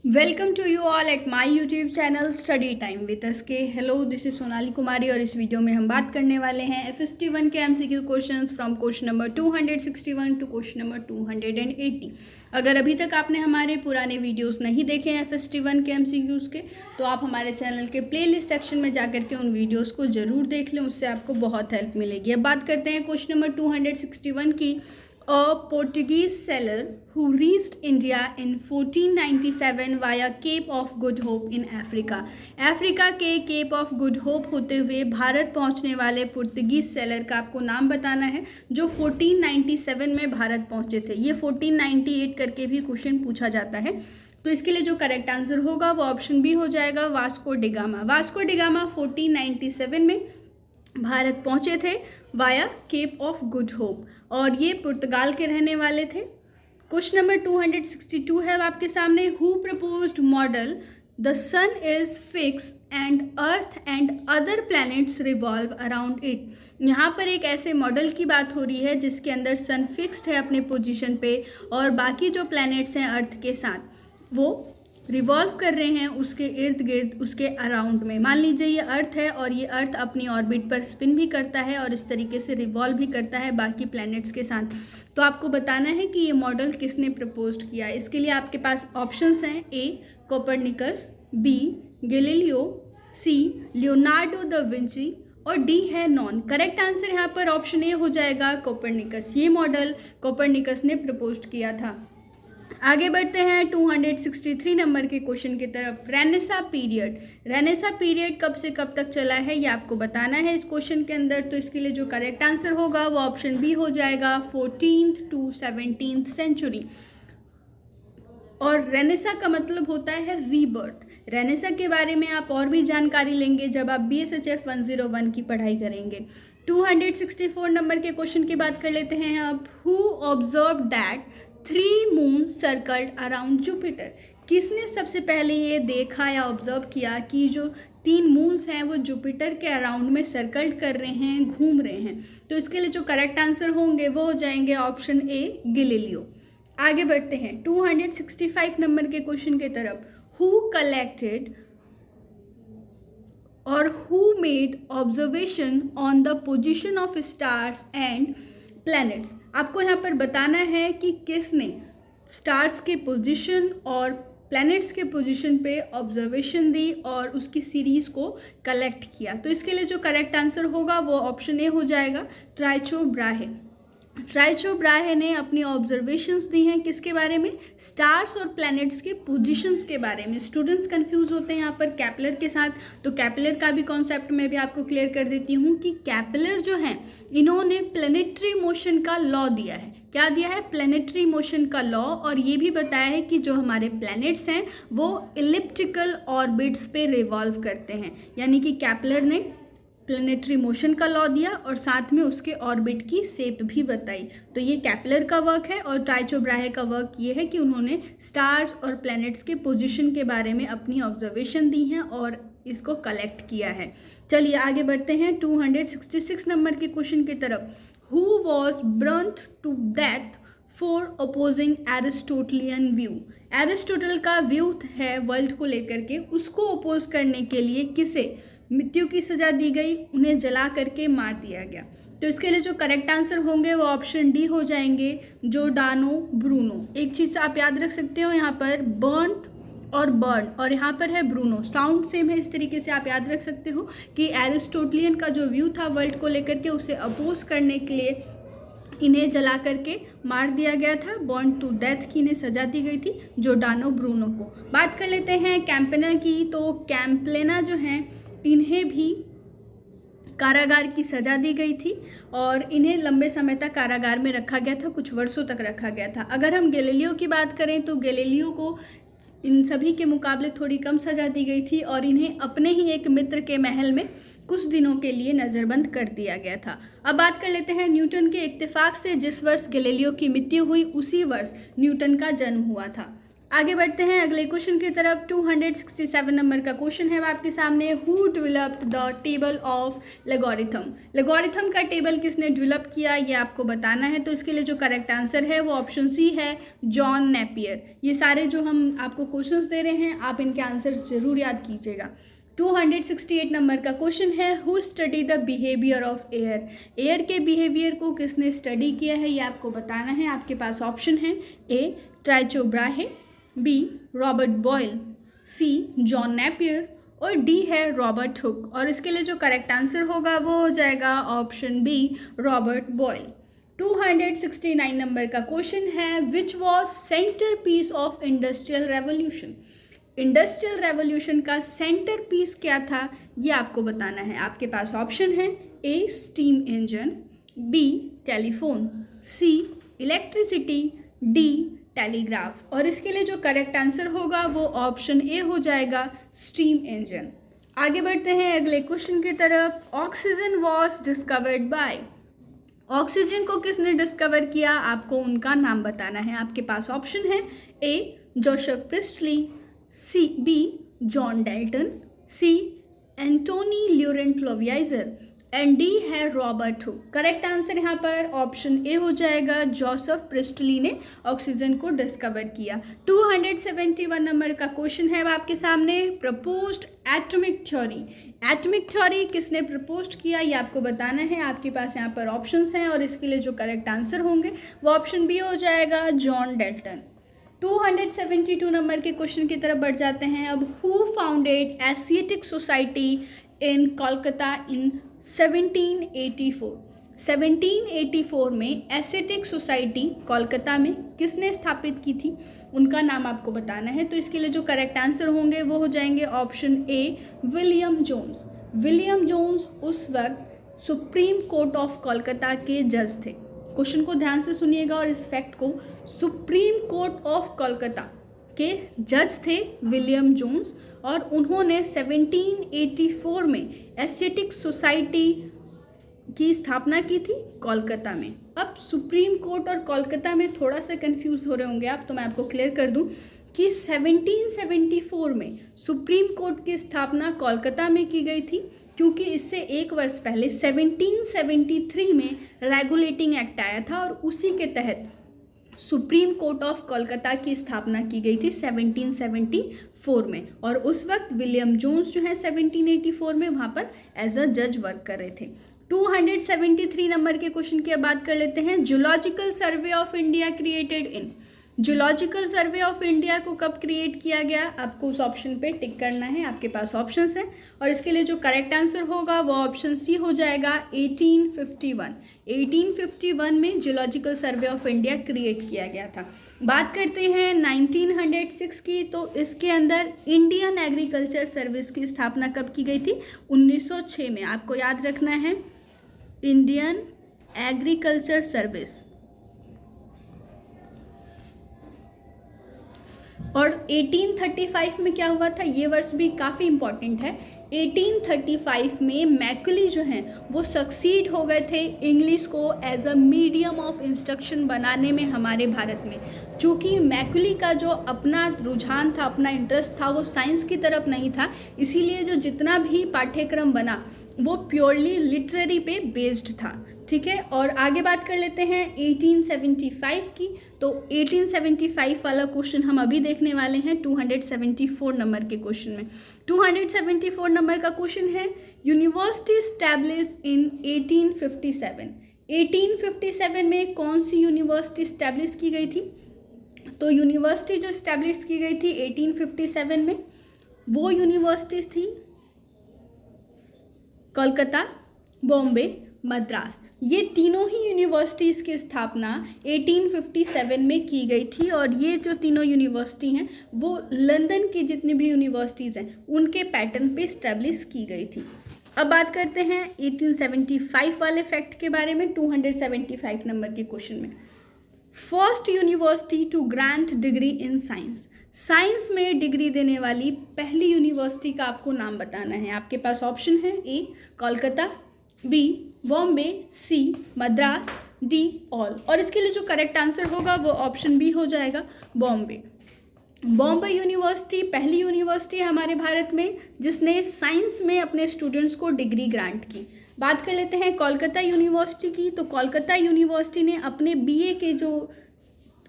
Welcome to you all at my YouTube channel study time with SK. Hello, this is Sonali Kumari और इस video में हम बात करने वाले हैं FST1 के MCQ questions from question number 261 to question number 280। अगर अभी तक आपने हमारे पुराने वीडियोस नहीं देखे हैं FST1 के MCQs के, तो आप हमारे चैनल के प्लेलिस्ट सेक्शन में जाकर के उन वीडियोज़ को ज़रूर देख लें, उससे आपको बहुत हेल्प मिलेगी। अब बात करते हैं क्वेश्चन नंबर 261 की। A Portuguese sailor who reached India in 1497 via Cape of Good Hope in Africa। Africa के केप ऑफ गुड होप होते हुए भारत पहुंचने वाले पुर्तगीज सेलर का आपको नाम बताना है जो 1497 में भारत पहुंचे थे। ये 1498 करके भी क्वेश्चन पूछा जाता है, तो इसके लिए जो करेक्ट आंसर होगा वो ऑप्शन बी हो जाएगा, वास्को डिगामा। वास्को डिगामा 1497 में भारत पहुंचे थे via Cape of Good Hope और ये पुर्तगाल के रहने वाले थे। क्वेश्चन नंबर 262 है आपके सामने। Who proposed model the sun is fix and earth and other planets revolve around it. यहाँ पर एक ऐसे मॉडल की बात हो रही है जिसके अंदर सन फिक्स्ड है अपने पोजीशन पे और बाकी जो प्लैनेट्स हैं अर्थ के साथ वो रिवॉल्व कर रहे हैं उसके इर्द गिर्द, उसके अराउंड में। मान लीजिए ये अर्थ है और ये अर्थ अपनी ऑर्बिट पर स्पिन भी करता है और इस तरीके से रिवॉल्व भी करता है बाकी प्लैनेट्स के साथ। तो आपको बताना है कि ये मॉडल किसने प्रपोज्ड किया। इसके लिए आपके पास ऑप्शंस हैं, ए कोपरनिकस, बी गैलीलियो, सी लियोनार्डो द विंची और डी है नॉन। करेक्ट आंसर यहाँ पर ऑप्शन ए हो जाएगा, कोपरनिकस। ये मॉडल कोपरनिकस ने प्रपोज्ड किया था। आगे बढ़ते हैं 263 नंबर के क्वेश्चन की तरफ। Renaissance period. रेनेसा पीरियड कब से कब तक चला है ये आपको बताना है इस क्वेश्चन के अंदर। तो इसके लिए जो करेक्ट आंसर होगा वो ऑप्शन बी हो जाएगा, 14th to 17th सेंचुरी। और रेनेसा का मतलब होता है रीबर्थ। रेनेसा के बारे में आप और भी जानकारी लेंगे जब आप BSHF 101 की पढ़ाई करेंगे। 264 नंबर के क्वेश्चन की बात कर लेते हैं अब। Who observe that 3 moon circled around Jupiter. किसने सबसे पहले ये देखा या ऑब्जर्व किया कि जो 3 मून्स हैं वो जुपिटर के अराउंड में सर्कल्ड कर रहे हैं, घूम रहे हैं। तो इसके लिए जो करेक्ट आंसर होंगे वो हो जाएंगे ऑप्शन ए गैलीलियो। आगे बढ़ते हैं 265 नंबर के क्वेश्चन की तरफ। हु कलेक्टेड और who made observation on the position of stars and planets. आपको यहाँ पर बताना है कि किसने स्टार्स के पोजीशन और प्लैनेट्स के पोजीशन पे ऑब्जर्वेशन दी और उसकी सीरीज को कलेक्ट किया। तो इसके लिए जो करेक्ट आंसर होगा वो ऑप्शन ए हो जाएगा, टाइचो ब्राहे। टाइचो ब्राहे ने अपनी ऑब्जर्वेशंस दी हैं किसके बारे में, स्टार्स और प्लैनेट्स के पोजीशंस के बारे में। स्टूडेंट्स कंफ्यूज होते हैं यहाँ पर कैपलर के साथ, तो कैपलर का भी कॉन्सेप्ट मैं भी आपको क्लियर कर देती हूँ कि कैपलर जो हैं इन्होंने प्लैनेटरी मोशन का लॉ दिया है। क्या दिया है, प्लैनेटरी मोशन का लॉ। और ये भी बताया है कि जो हमारे प्लैनेट्स हैं वो इलिप्टिकल ऑर्बिट्स पे रिवॉल्व करते हैं, यानी कि कैपलर ने प्लैनेटरी मोशन का लॉ दिया और साथ में उसके ऑर्बिट की शेप भी बताई। तो ये कैपलर का वर्क है और टाइचो ब्राहे का वर्क ये है कि उन्होंने स्टार्स और प्लैनेट्स के पोजीशन के बारे में अपनी ऑब्जर्वेशन दी हैं और इसको कलेक्ट किया है। चलिए आगे बढ़ते हैं 266 नंबर के क्वेश्चन की तरफ। Who was burned to death for opposing Aristotelian view. Aristotle का व्यू है वर्ल्ड को लेकर के, उसको अपोज करने के लिए किसे मृत्यु की सजा दी गई, उन्हें जला करके मार दिया गया। तो इसके लिए जो करेक्ट आंसर होंगे वो ऑप्शन डी हो जाएंगे, जोर्डानो ब्रूनो। एक चीज़ आप याद रख सकते हो यहाँ पर बर्न्ड और बर्न और यहाँ पर है ब्रूनो, साउंड सेम है। इस तरीके से आप याद रख सकते हो कि एरिस्टोटलियन का जो व्यू था वर्ल्ड को लेकर के उसे अपोज करने के लिए इन्हें जला करके मार दिया गया था। बॉर्न टू डेथ की इन्हें सजा दी गई थी जोर्डानो ब्रूनो को। बात कर लेते हैं कैम्पेना की। तो कैम्प्लेना जो हैं इन्हें भी कारागार की सज़ा दी गई थी और इन्हें लंबे समय तक कारागार में रखा गया था, कुछ वर्षों तक रखा गया था। अगर हम गैलीलियो की बात करें तो गैलीलियो को इन सभी के मुकाबले थोड़ी कम सज़ा दी गई थी और इन्हें अपने ही एक मित्र के महल में कुछ दिनों के लिए नज़रबंद कर दिया गया था। अब बात कर लेते हैं न्यूटन के इत्तेफाक से जिस वर्ष गैलीलियो की मृत्यु हुई उसी वर्ष न्यूटन का जन्म हुआ था। आगे बढ़ते हैं अगले क्वेश्चन की तरफ। 267 नंबर का क्वेश्चन है आपके सामने। Who developed the table of logarithm. Logarithm का टेबल किसने डेवलप किया ये आपको बताना है। तो इसके लिए जो करेक्ट आंसर है वो ऑप्शन सी है, जॉन नेपियर। ये सारे जो हम आपको क्वेश्चंस दे रहे हैं आप इनके आंसर जरूर याद कीजिएगा। 268 नंबर का क्वेश्चन है। Who study the behaviour of air. Air के बिहेवियर को किसने स्टडी किया है ये आपको बताना है। आपके पास ऑप्शन है, ए टाइचो ब्राहे, बी रॉबर्ट बॉयल, सी जॉन नेपियर और डी है रॉबर्ट हुक। और इसके लिए जो करेक्ट आंसर होगा वो हो जाएगा option B, Robert Boyle. 269 number का क्वेश्चन है। Which was centre piece of industrial revolution. Industrial revolution का सेंटर पीस क्या था ये आपको बताना है। आपके पास ऑप्शन है, ए स्टीम इंजन, बी टेलीफोन, सी इलेक्ट्रिसिटी, डी टेलीग्राफ। और इसके लिए जो करेक्ट आंसर होगा वो ऑप्शन ए हो जाएगा, स्टीम इंजन। आगे बढ़ते हैं अगले क्वेश्चन की तरफ। Oxygen was discovered by. Oxygen को किसने डिस्कवर किया आपको उनका नाम बताना है। आपके पास ऑप्शन है, A Joseph Priestley, C B John Dalton, C Antoine Laurent Lavoisier and D है रॉबर्ट हुक। करेक्ट आंसर यहाँ पर ऑप्शन ए हो जाएगा, जोसेफ प्रिस्टली ने ऑक्सीजन को डिस्कवर किया। 271 नंबर का क्वेश्चन है आपके सामने। Proposed atomic theory. Atomic theory किसने प्रपोज किया ये आपको बताना है। आपके पास यहाँ पर ऑप्शंस हैं और इसके लिए जो करेक्ट आंसर होंगे वो ऑप्शन बी हो जाएगा, जॉन डाल्टन। 272 नंबर के क्वेश्चन की तरफ बढ़ जाते हैं अब। Who founded Asiatic society in Kolkata in 1784। 1784 में एशियाटिक सोसाइटी कोलकाता में किसने स्थापित की थी उनका नाम आपको बताना है। तो इसके लिए जो करेक्ट आंसर होंगे वो हो जाएंगे option A, William Jones. William Jones उस वक्त सुप्रीम कोर्ट ऑफ कोलकाता के जज थे। क्वेश्चन को ध्यान से सुनिएगा और इस फैक्ट को, सुप्रीम कोर्ट ऑफ कोलकाता के जज थे विलियम जोन्स और उन्होंने 1784 में एशियाटिक सोसाइटी की स्थापना की थी कोलकाता में। अब सुप्रीम कोर्ट और कोलकाता में थोड़ा सा कंफ्यूज हो रहे होंगे आप, तो मैं आपको क्लियर कर दूं कि 1774 में सुप्रीम कोर्ट की स्थापना कोलकाता में की गई थी, क्योंकि इससे एक वर्ष पहले 1773 में रेगुलेटिंग एक्ट आया था और उसी के तहत सुप्रीम कोर्ट ऑफ कोलकाता की स्थापना की गई थी 1774 में। और उस वक्त विलियम जोन्स जो है 1784 में वहाँ पर एज अ जज वर्क कर रहे थे। 273 नंबर के क्वेश्चन की अब बात कर लेते हैं। Zoological survey of India created in. Zoological survey of India को कब क्रिएट किया गया आपको उस ऑप्शन पे टिक करना है। आपके पास ऑप्शंस हैं और इसके लिए जो करेक्ट आंसर होगा वो ऑप्शन सी हो जाएगा, 1851। 1851 में zoological survey of India create किया गया था। बात करते हैं 1906 की, तो इसके अंदर इंडियन एग्रीकल्चर सर्विस की स्थापना कब की गई थी? 1906 में। आपको याद रखना है, इंडियन एग्रीकल्चर सर्विस। और 1835 में क्या हुआ था, ये वर्ष भी काफ़ी इंपॉर्टेंट है। 1835 में मैकुली जो हैं वो सक्सीड हो गए थे इंग्लिश को as a medium of instruction बनाने में हमारे भारत में। चूँकि मैकुली का जो अपना रुझान था, अपना इंटरेस्ट था, वो साइंस की तरफ नहीं था, इसीलिए जो जितना भी पाठ्यक्रम बना वो प्योरली लिटरेरी पे बेस्ड था। ठीक है, और आगे बात कर लेते हैं 1875 की। तो 1875 वाला क्वेश्चन हम अभी देखने वाले हैं 274 नंबर के क्वेश्चन में। 274 नंबर का क्वेश्चन है, यूनिवर्सिटी स्टैब्लिश इन 1857। 1857 में कौन सी यूनिवर्सिटी स्टैब्लिश की गई थी? तो यूनिवर्सिटी जो स्टैब्लिश की गई थी 1857 में वो यूनिवर्सिटीज़ थी कोलकाता, बॉम्बे, मद्रास। ये तीनों ही यूनिवर्सिटीज़ की स्थापना 1857 में की गई थी और ये जो तीनों यूनिवर्सिटी हैं वो लंदन की जितनी भी यूनिवर्सिटीज़ हैं उनके पैटर्न पे इस्टेब्लिश की गई थी। अब बात करते हैं 1875 वाले फैक्ट के बारे में 275 नंबर के क्वेश्चन में। First university to grant degree in science. Science में डिग्री देने वाली पहली यूनिवर्सिटी का आपको नाम बताना है। आपके पास ऑप्शन है, ए कोलकाता, बी बॉम्बे, सी मद्रास, डी ऑल। और इसके लिए जो करेक्ट आंसर होगा वो ऑप्शन बी हो जाएगा, बॉम्बे। बॉम्बे यूनिवर्सिटी पहली यूनिवर्सिटी है हमारे भारत में जिसने साइंस में अपने स्टूडेंट्स को डिग्री ग्रांट की। बात कर लेते हैं कोलकाता यूनिवर्सिटी की। तो कोलकाता यूनिवर्सिटी ने अपने बीए के जो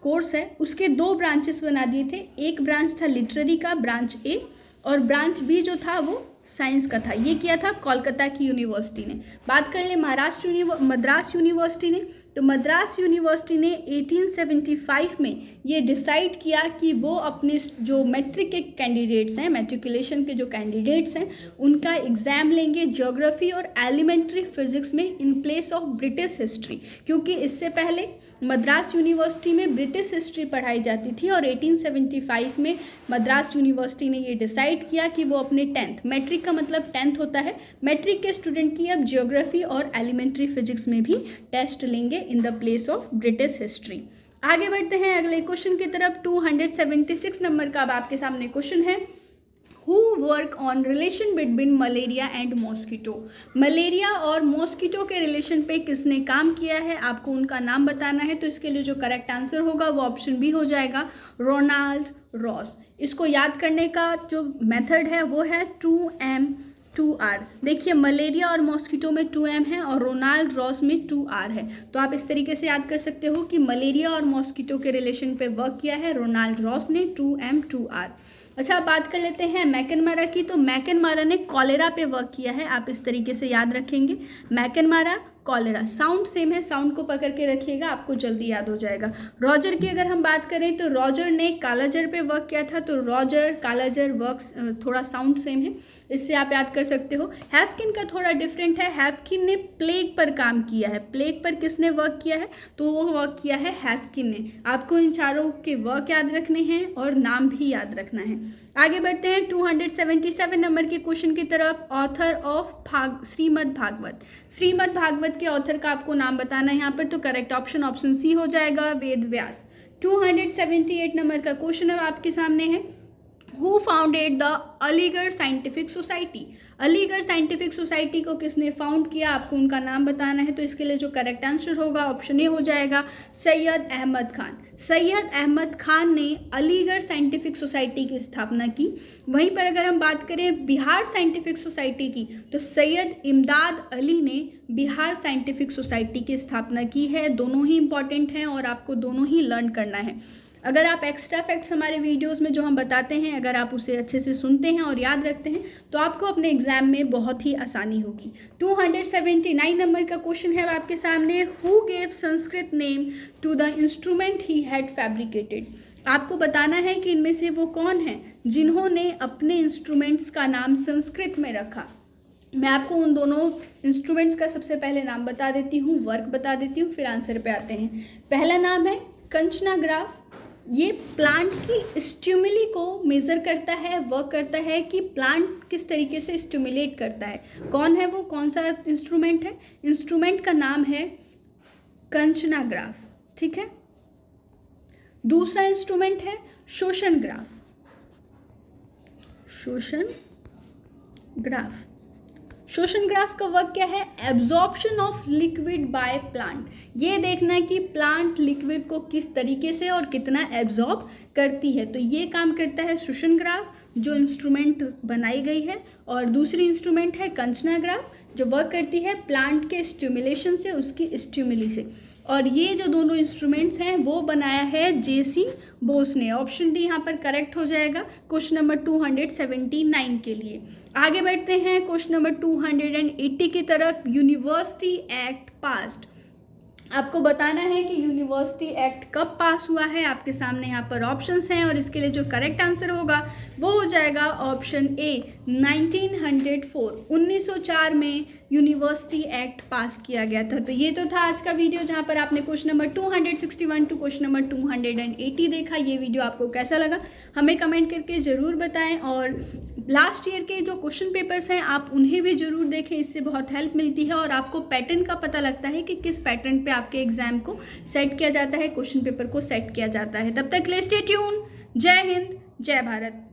कोर्स है उसके 2 ब्रांचेस बना दिए थे। एक ब्रांच था लिटरेरी का, ब्रांच ए, और ब्रांच बी जो था वो साइंस का था। ये किया था कोलकाता की यूनिवर्सिटी ने। बात कर ले मद्रास यूनिवर्सिटी ने। तो मद्रास यूनिवर्सिटी ने 1875 में ये डिसाइड किया कि वो अपने जो मैट्रिक के कैंडिडेट्स हैं, मैट्रिकुलेशन के जो कैंडिडेट्स हैं, उनका एग्ज़ाम लेंगे ज्योग्राफी और एलिमेंट्री फिजिक्स में in place of British history, क्योंकि इससे पहले मद्रास यूनिवर्सिटी में ब्रिटिश हिस्ट्री पढ़ाई जाती थी और 1875 में मद्रास यूनिवर्सिटी ने ये डिसाइड किया कि वो अपने 10th, मैट्रिक का मतलब 10th होता है, मैट्रिक के स्टूडेंट की अब ज्योग्राफी और एलिमेंट्री फिजिक्स में भी टेस्ट लेंगे in the place of British history. आगे बढ़ते हैं अगले क्वेश्चन की तरफ। 276 नंबर का अब आपके सामने क्वेश्चन है, who work on relation between malaria and mosquito. Malaria और मॉस्किटो के रिलेशन पे किसने काम किया है, आपको उनका नाम बताना है। तो इसके लिए जो करेक्ट आंसर होगा वो ऑप्शन बी हो जाएगा, रोनाल्ड रॉस। इसको याद करने का जो मेथड है वो है 2M 2R। देखिए मलेरिया और मॉस्किटो में 2M है और रोनाल्ड रॉस में 2R है। तो आप इस तरीके से याद कर सकते हो कि मलेरिया और मॉस्किटो के रिलेशन पे वर्क किया है रोनाल्ड रॉस ने, 2M 2R। अच्छा, बात कर लेते हैं मैकनमारा की। तो मैकनमारा ने कॉलेरा पे वर्क किया है। आप इस तरीके से याद रखेंगे, मैकनमारा कॉलेरा, साउंड सेम है, साउंड को पकड़ के रखिएगा, आपको जल्दी याद हो जाएगा। रॉजर की अगर हम बात करें तो रॉजर ने कालाजार पे वर्क किया था। तो रॉजर कालाजार वर्क्स, थोड़ा साउंड सेम है, इससे आप याद कर सकते हो। हैफकिन का थोड़ा डिफरेंट है, हैफकिन ने प्लेग पर काम किया है। प्लेग पर किसने वर्क किया है, तो वो वर्क किया है हैफकिन ने। आपको इन चारों के वर्क याद रखने हैं और नाम भी याद रखना है। आगे बढ़ते हैं 277 नंबर के क्वेश्चन की तरफ। Author of Shrimad Bhagwat. श्रीमद् भागवत के ऑथर का आपको नाम बताना है यहाँ पर। तो करेक्ट ऑप्शन सी हो जाएगा, वेद व्यास। 278 नंबर का क्वेश्चन अब आपके सामने है, who founded the Aligarh scientific society. Aligarh scientific society को किसने फाउंड किया, आपको उनका नाम बताना है। तो इसके लिए जो करेक्ट आंसर होगा ऑप्शन ए हो जाएगा, सैयद अहमद खान। सैयद अहमद खान ने अलीगढ़ साइंटिफिक सोसाइटी की स्थापना की। वहीं पर अगर हम बात करें बिहार साइंटिफिक सोसाइटी की, तो सैयद इमदाद अली ने बिहार साइंटिफिक सोसाइटी की स्थापना की है। दोनों ही इंपॉर्टेंट हैं और आपको दोनों ही लर्न करना है। अगर आप एक्स्ट्रा फैक्ट्स हमारे वीडियोस में जो हम बताते हैं, अगर आप उसे अच्छे से सुनते हैं और याद रखते हैं तो आपको अपने एग्जाम में बहुत ही आसानी होगी। 279 नंबर का क्वेश्चन है आपके सामने, who gave Sanskrit name to the instrument he had fabricated. आपको बताना है कि इनमें से वो कौन है जिन्होंने अपने इंस्ट्रूमेंट्स का नाम संस्कृत में रखा। मैं आपको उन दोनों इंस्ट्रूमेंट्स का सबसे पहले नाम बता देती हूँ, वर्क बता देती हूँ, फिर आंसर पे आते हैं। पहला नाम है कंचनाग्राफ। ये प्लांट की स्टिमुली को मेज़र करता है, वर्क करता है कि प्लांट किस तरीके से स्टिमुलेट करता है। कौन है वो, कौन सा इंस्ट्रूमेंट है, इंस्ट्रूमेंट का नाम है कंचनाग्राफ, ठीक है। दूसरा इंस्ट्रूमेंट है शोषण ग्राफ। शोषण ग्राफ, शोषण ग्राफ का वर्क क्या है, absorption of liquid by plant. ये देखना है कि प्लांट लिक्विड को किस तरीके से और कितना एब्जॉर्ब करती है। तो ये काम करता है शोषण ग्राफ जो इंस्ट्रूमेंट बनाई गई है, और दूसरी इंस्ट्रूमेंट है कंचनाग्राफ जो वर्क करती है प्लांट के स्टिमुलेशन से, उसकी स्टिमुली से। और ये जो दोनों इंस्ट्रूमेंट्स हैं वो बनाया है जेसी बोस ने। ऑप्शन डी यहाँ पर करेक्ट हो जाएगा क्वेश्चन नंबर 279 के लिए। आगे बढ़ते हैं क्वेश्चन नंबर 280 की तरफ। University act passed. आपको बताना है कि यूनिवर्सिटी एक्ट कब पास हुआ है। आपके सामने यहाँ पर ऑप्शंस हैं और इसके लिए जो करेक्ट आंसर होगा वो हो जाएगा ऑप्शन ए 1904। 1904 में यूनिवर्सिटी एक्ट पास किया गया था। तो ये तो था आज का वीडियो जहाँ पर आपने question number 261 to question number 280 देखा। ये वीडियो आपको कैसा लगा हमें कमेंट करके ज़रूर बताएं, और लास्ट ईयर के जो क्वेश्चन पेपर्स हैं आप उन्हें भी ज़रूर देखें, इससे बहुत हेल्प मिलती है और आपको पैटर्न का पता लगता है कि किस पैटर्न पे आपके एग्जाम को सेट किया जाता है, क्वेश्चन पेपर को सेट किया जाता है। तब तक ले स्टे ट्यून। जय हिंद, जय भारत।